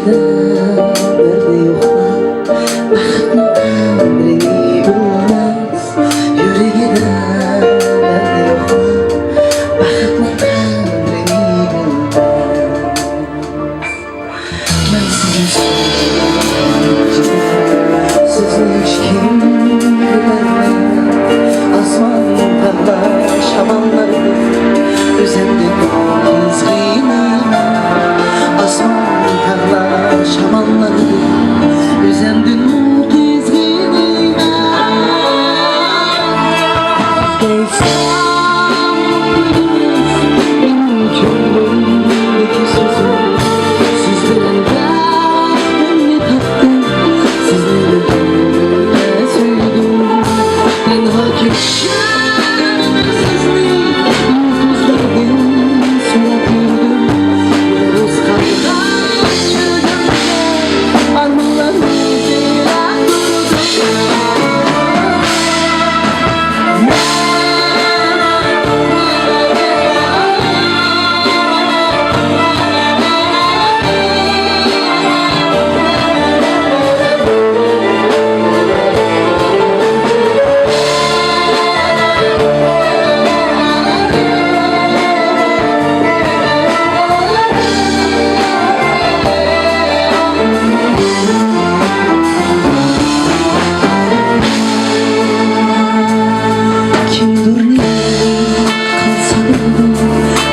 nerede yoklar Bakıtma kadrini bulmaz Yürü gider nerede yoklar Bakıtma kadrini bulmaz Ben size söyleyeceğim Sizi hiç kim bilemez Asman parlar şamanları Özendim kızgınım Asman parlar şamanları Özendim kızgınım Geçsem benim gönlümdeki sözü Sizlerin ömrü kattı Sizlerin ömrüne söyledim Ben hakikaten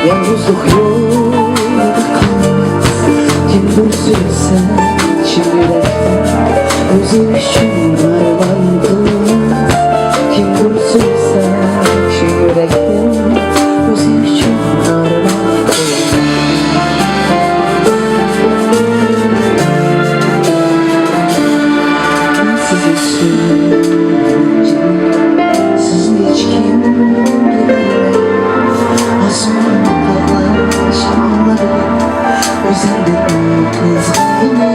Yalnızlık yolda kalmaz Kim dursursa çivirekten Özü için arman kılmaz Kim dursursa çivirekten Özü için arman kılmaz Sizi söyleyeceğim Sizi hiç kim bilemez Asman Özendim kızgınım